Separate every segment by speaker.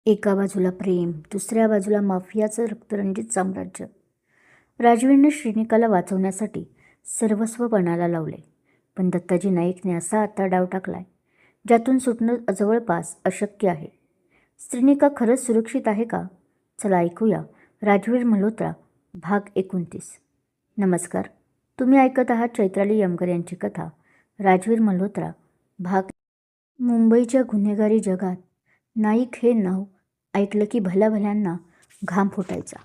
Speaker 1: एका बाजूला प्रेम, दुसऱ्या बाजूला माफियाचं रक्तरंजित साम्राज्य. राजवीरने श्रीनिकाला वाचवण्यासाठी सर्वस्व पणाला लावले, पण दत्ताजी नाईकने असा आता डाव टाकलाय ज्यातून सुटणं जवळपास अशक्य आहे. श्रीनिका खरंच सुरक्षित आहे का? चला ऐकूया राजवीर मल्होत्रा भाग 29. नमस्कार, तुम्ही ऐकत आहात चैत्राली यमकर यांची कथा राजवीर मल्होत्रा भाग. मुंबईच्या गुन्हेगारी जगात नाईक हे नाव ऐकलं की भल्याभल्यांना घाम फुटायचा.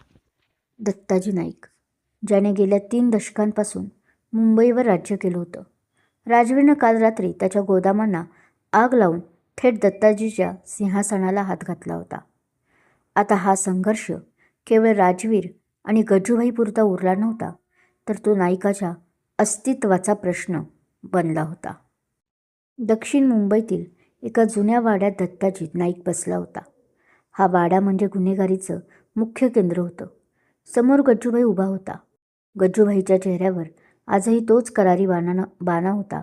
Speaker 1: दत्ताजी नाईक, ज्याने गेल्या 3 दशकांपासून मुंबईवर राज्य केलं होतं. राजवीरनं काल रात्री त्याच्या गोदामांना आग लावून थेट दत्ताजीच्या सिंहासनाला हात घातला होता. आता हा संघर्ष केवळ राजवीर आणि गजूभाईपुरता उरला नव्हता, तर तो नाईकाच्या अस्तित्वाचा प्रश्न बनला होता. दक्षिण मुंबईतील एका जुन्या वाड्यात दत्ताजी नाईक बसला होता. हा वाडा म्हणजे गुन्हेगारीचं मुख्य केंद्र होतं. समोर गज्जूभाई उभा होता. गज्जूभाईच्या चेहऱ्यावर आजही तोच करारी बाणा होता,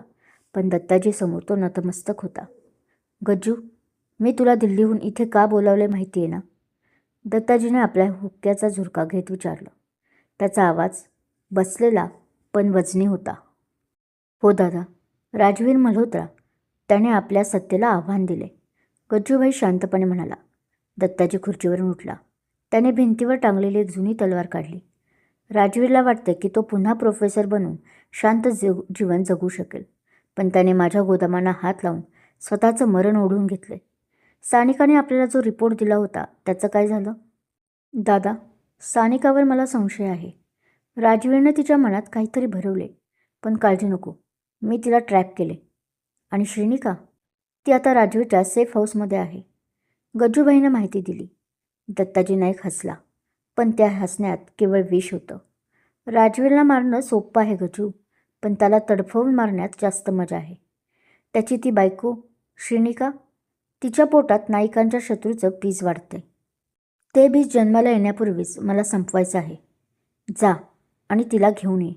Speaker 1: पण दत्ताजीसमोर तो नतमस्तक होता. गज्जू, मी तुला दिल्लीहून इथे का बोलावले माहिती आहे ना? दत्ताजीने आपल्या हुक्क्याचा झुरका घेत विचारलं. त्याचा आवाज बसलेला पण वजनी होता. हो दादा, राजवीर मल्होत्रा, त्याने आपल्या सत्तेला आव्हान दिले, गज्जूभाई शांतपणे म्हणाला. दत्ताजी खुर्चीवरून उठला. त्याने भिंतीवर टांगलेली एक जुनी तलवार काढली. राजवीरला वाटते की तो पुन्हा प्रोफेसर बनून शांत जीवन जगू शकेल, पण त्याने माझ्या गोदामांना हात लावून स्वतःचं मरण ओढून घेतले. सानिकाने आपल्याला जो रिपोर्ट दिला होता त्याचं काय झालं? दादा, सानिकावर मला संशय आहे. राजवीरने तिच्या मनात काहीतरी भरवले, पण काळजी नको, मी तिला ट्रॅप केले. आणि श्रीनिका? ती आता राजवीरच्या सेफ हाऊसमध्ये आहे, गज्जूभाईनं माहिती दिली. दत्ताजी नाईक हसला, पण त्या हसण्यात केवळ विष होतं. राजवीरला मारणं सोपं आहे गज्जू, पण त्याला तडफवून मारण्यात जास्त मजा आहे. त्याची ती बायको श्रीनिका, तिच्या पोटात नाईकांच्या शत्रूचं बीज वाढतंय. ते बीज जन्माला येण्यापूर्वीच मला संपवायचं आहे. जा आणि तिला घेऊन ये.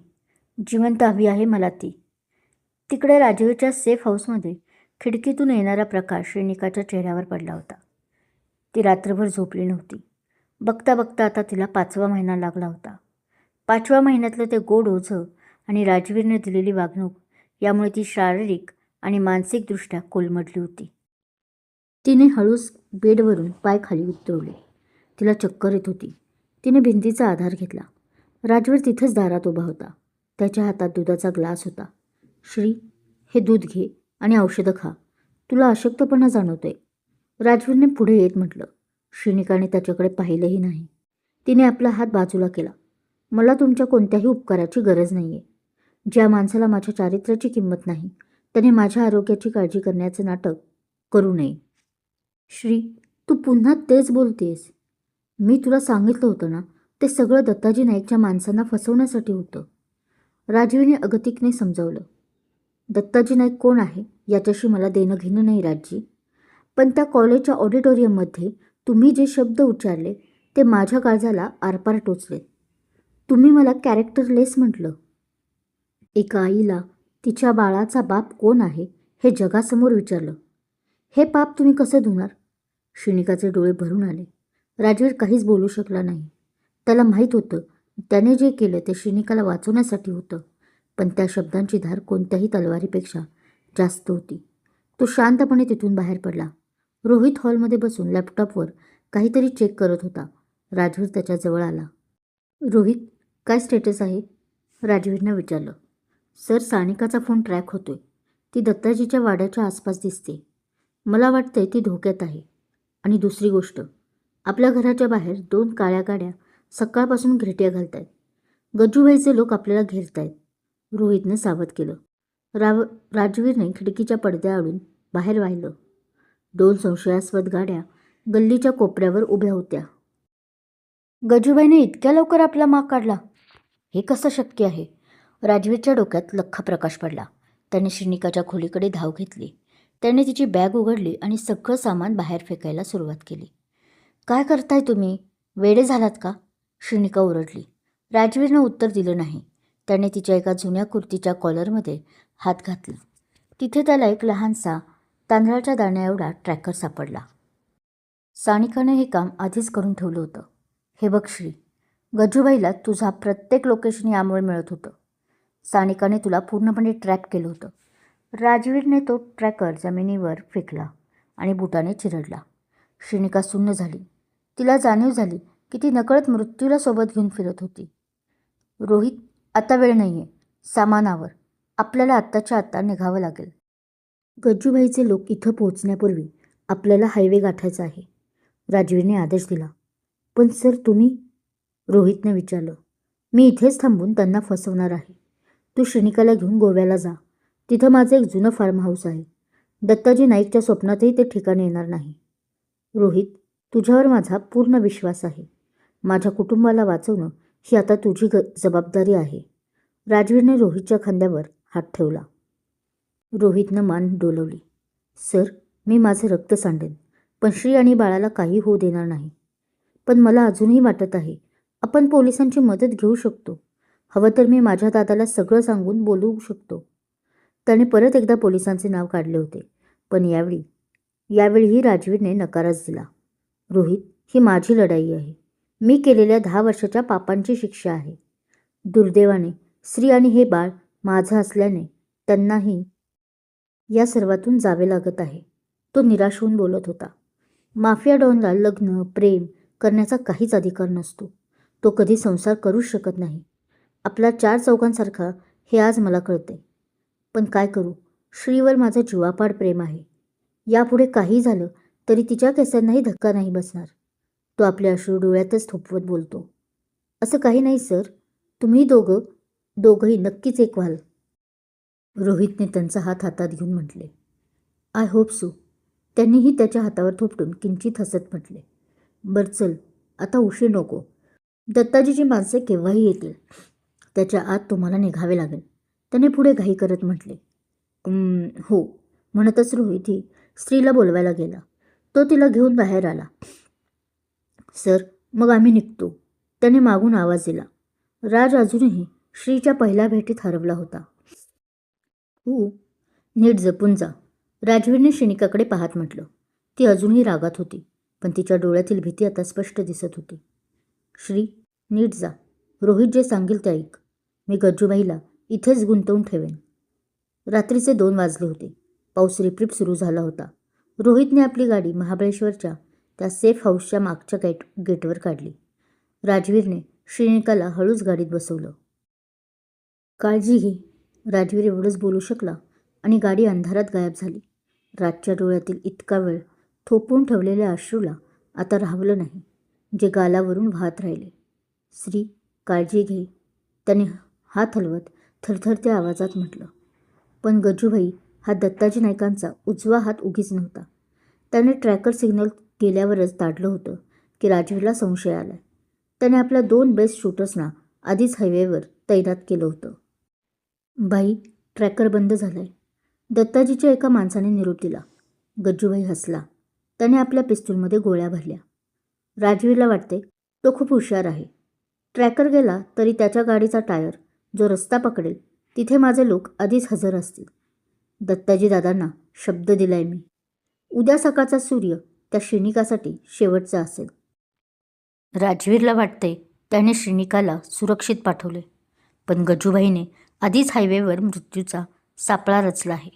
Speaker 1: जिवंत हवी आहे मला ती. तिकडे राजवीरच्या सेफ हाऊसमध्ये खिडकीतून येणारा प्रकाश श्रीनिकाच्या चेहऱ्यावर पडला होता. ती रात्रभर झोपली नव्हती. बघता बघता आता तिला 5वा महिना लागला होता. 5व्या महिन्यातलं ते गोड ओझं आणि राजवीरने दिलेली वागणूक यामुळे ती शारीरिक आणि मानसिकदृष्ट्या कोलमडली होती. तिने हळूच बेडवरून पाय खाली उतरवले. तिला चक्कर येत होती. तिने भिंतीचा आधार घेतला. राजवीर तिथंच दारात उभा होता. त्याच्या हातात दुधाचा ग्लास होता. श्री, हे दूध घे आणि औषधं खा. तुला अशक्तपणा जाणवतोय, राजवीरने पुढे येत म्हटलं. श्रीनिकाने त्याच्याकडे पाहिलंही नाही. तिने आपला हात बाजूला केला. मला तुमच्या कोणत्याही उपकाराची गरज नाही आहे. ज्या माणसाला माझ्या चारित्र्याची किंमत नाही त्याने माझ्या आरोग्याची काळजी करण्याचे नाटक करू नये. श्री, तू पुन्हा तेच बोलतेस. मी तुला सांगितलं होतं ना, ते सगळं दत्ताजी नाईकच्या माणसांना फसवण्यासाठी होतं, राजवीरने अगतिकने समजावलं. दत्ताजी नाईक कोण आहे याच्याशी मला देणं घेणं नाही राजजी, पण त्या कॉलेजच्या ऑडिटोरियममध्ये तुम्ही जे शब्द उच्चारले ते माझ्या काळजाला आरपार टोचले. तुम्ही मला कॅरेक्टरलेस म्हटलं. एका आईला तिच्या बाळाचा बाप कोण आहे हे जगासमोर विचारलं. हे पाप तुम्ही कसं धुणार? श्रीनिकाचे डोळे भरून आले. राजवीर काहीच बोलू शकला नाही. त्याला माहीत होतं त्याने जे केलं ते श्रीनिकाला वाचवण्यासाठी होतं, पण त्या शब्दांची धार कोणत्याही तलवारीपेक्षा जास्त होती. तो शांतपणे तिथून बाहेर पडला. रोहित हॉलमध्ये बसून लॅपटॉपवर काहीतरी चेक करत होता. राजवीर त्याच्याजवळ आला. रोहित, काय स्टेटस आहे? राजवीरनं विचारलं. सर, सानिकाचा फोन ट्रॅक होतोय. ती दत्ताजीच्या वाड्याच्या आसपास दिसते. मला वाटतंय ती धोक्यात आहे. आणि दुसरी गोष्ट, आपल्या घराच्या बाहेर 2 काळ्या गाड्या सकाळपासून घिरट्या घालतायत. गज्जूभाईचे लोक आपल्याला घेरतायत, रोहितनं सावध केलं. राजवीरने खिडकीच्या पडद्याआडून बाहेर वाहिलं. 2 संशयास्पद गाड्या गल्लीच्या कोपऱ्यावर उभ्या होत्या. गजूबाईने इतक्या लवकर आपला माग काढला, हे कसं शक्य आहे? राजवीरच्या डोक्यात लख्ख प्रकाश पडला. त्याने श्रीनिकाच्या खोलीकडे धाव घेतली. त्याने तिची बॅग उघडली आणि सगळं सामान बाहेर फेकायला सुरुवात केली. काय करताय तुम्ही? वेडे झालात का? श्रीनिका ओरडली. राजवीरनं उत्तर दिलं नाही. त्याने तिच्या एका जुन्या कुर्तीच्या कॉलरमध्ये हात घातला. तिथे त्याला एक लहानसा तांदळाच्या दाण्या एवढा ट्रॅकर सापडला. सानिकाने हे काम आधीच करून ठेवलं होतं. हे बघ श्री, गजूबाईला तुझा प्रत्येक लोकेशन यामुळे मिळत होतं. सानिकाने तुला पूर्णपणे ट्रॅप केलं होतं. राजवीरने तो ट्रॅकर जमिनीवर फेकला आणि बुटाने चिरडला. श्रीनिका सुन्न झाली. तिला जाणीव झाली की ती नकळत मृत्यूला सोबत घेऊन फिरत होती. रोहित, आता वेळ नाही आहे. सामानावर. आपल्याला आत्ताच्या आत्ता निघावं लागेल. गज्जूबाईचे लोक इथं पोहोचण्यापूर्वी आपल्याला हायवे गाठायचा आहे, राजवीरने आदेश दिला. पण सर तुम्ही? रोहितने विचारलं. मी इथेच थांबून त्यांना फसवणार आहे. तू श्रीनिकाला घेऊन गोव्याला जा. तिथं माझं एक जुनं फार्म हाऊस आहे. दत्ताजी नाईकच्या स्वप्नातही ते ठिकाणी येणार नाही. रोहित, तुझ्यावर माझा पूर्ण विश्वास आहे. माझ्या कुटुंबाला वाचवणं ही आता तुझी जबाबदारी आहे. राजवीरने रोहितच्या खांद्यावर हात ठेवला. रोहितनं मान डोलवली. सर, मी माझं रक्त सांडेन, पण श्री आणि बाळाला काही होऊ देणार नाही. पण मला अजूनही वाटत आहे आपण पोलिसांची मदत घेऊ शकतो. हवं तर मी माझ्या दादाला सगळं सांगून बोलवू शकतो. त्याने परत एकदा पोलिसांचे नाव काढले होते, पण यावेळीही राजवीरने नकारच दिला. रोहित, ही माझी लढाई आहे. मी केलेल्या 10 वर्षाच्या पापांची शिक्षा आहे. दुर्दैवाने श्री आणि हे बाळ माझं असल्याने त्यांनाही या सर्वातून जावे लागत आहे. तो निराश होऊन बोलत होता. माफिया डॉनला लग्न, प्रेम करण्याचा काहीच अधिकार नसतो. तो कधी संसार करूच शकत नाही. आपला 4 चौघांसारखा हे आज मला कळते. पण काय करू, श्रीवर माझं जीवापाड प्रेम आहे. यापुढे काही झालं तरी तिच्या केसांनाही धक्का नाही बसणार. तो आपल्या अश्रू डोळ्यातच थोपवत बोलतो. असं काही नाही सर, तुम्ही दोघंही नक्कीच एक व्हाल. रोहितने त्यांचा हात हातात घेऊन म्हटले. I hope so. त्यांनीही त्याच्या हातावर थोपटून किंचित हसत म्हटले. बरं चल, आता उशीर नको. दत्ताजीची माणसे केव्हाही येतील. त्याच्या आत तुम्हाला निघावे लागेल, त्याने पुढे घाई करत म्हटले. हो, म्हणतच रोहित ही स्त्रीला बोलवायला गेला. तो तिला घेऊन बाहेर आला. सर, मग आम्ही निघतो, त्याने मागून आवाज दिला. राज अजूनही श्रीच्या पहिल्या भेटीत हरवला होता. नीट जपून जा, राजवीरने श्रीनिकाकडे पाहत म्हटलं. ती अजूनही रागात होती, पण तिच्या डोळ्यातील भीती आता स्पष्ट दिसत होती. श्री, नीट जा. रोहित जे सांगेल ते ऐक. मी गज्जूबाईला इथेच गुंतवून ठेवेन. रात्रीचे 2 वाजले होते. पाऊस रिपरिप सुरू झाला होता. रोहितने आपली गाडी महाबळेश्वरच्या त्या सेफ हाऊसच्या मागच्या गेटवर काढली. राजवीरने श्रीनिकाला हळूच गाडीत बसवलं. काळजी घे, राजवीर एवढंच बोलू शकला आणि गाडी अंधारात गायब झाली. राजच्या डोळ्यातील इतका वेळ थोपवून ठेवलेल्या अश्रूला आता राहवलं नाही, जे गालावरून वाहत राहिले. श्री, काळजी घे, त्याने हात हलवत थरथरत्या आवाजात म्हटलं. पण गजूभाई हा दत्ताजी नाईकांचा उजवा हात उगीच नव्हता. त्याने ट्रॅकर सिग्नल गेल्यावरच ताडलं होतं की राजवीरला संशय आलाय. त्याने आपल्या 2 बेस्ट शूटर्सना आधीच हायवेवर तैनात केलं होतं. बाई, ट्रॅकर बंद झालाय, दत्ताजीच्या एका माणसाने निरोप दिला. गज्जूभाई हसला. त्याने आपल्या पिस्तूलमध्ये गोळ्या भरल्या. राजवीरला वाटते तो खूप हुशार आहे. ट्रॅकर गेला तरी त्याच्या गाडीचा टायर जो रस्ता पकडेल तिथे माझे लोक आधीच हजर असतील. दत्ताजी दादांना शब्द दिलाय मी. उद्या सकाळचा सूर्य त्या श्रीनिकासाठी शेवटचा असेल. राजवीरला वाटते त्याने श्रीनिकाला सुरक्षित पाठवले, पण गजूभाईने आधीच हायवेवर मृत्यूचा सापळा रचला आहे.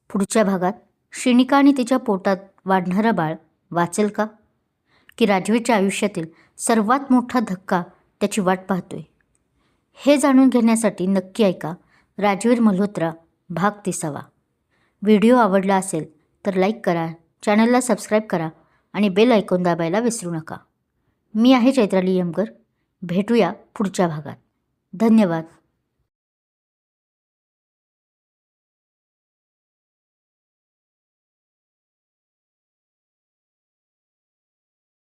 Speaker 1: पुढच्या भागात श्रीनिका आणि तिच्या पोटात वाढणारा बाळ वाचेल का, की राजवीरच्या आयुष्यातील सर्वात मोठा धक्का त्याची वाट पाहतोय? हे जाणून घेण्यासाठी नक्की ऐका राजवीर मल्होत्रा भाग 30. व्हिडिओ आवडला असेल तर लाईक करा, चॅनलला सबस्क्राईब करा आणि बेल आयकॉन दाबायला विसरू नका. मी आहे चैत्राली यमकर. भेटूया पुढच्या भागात. धन्यवाद.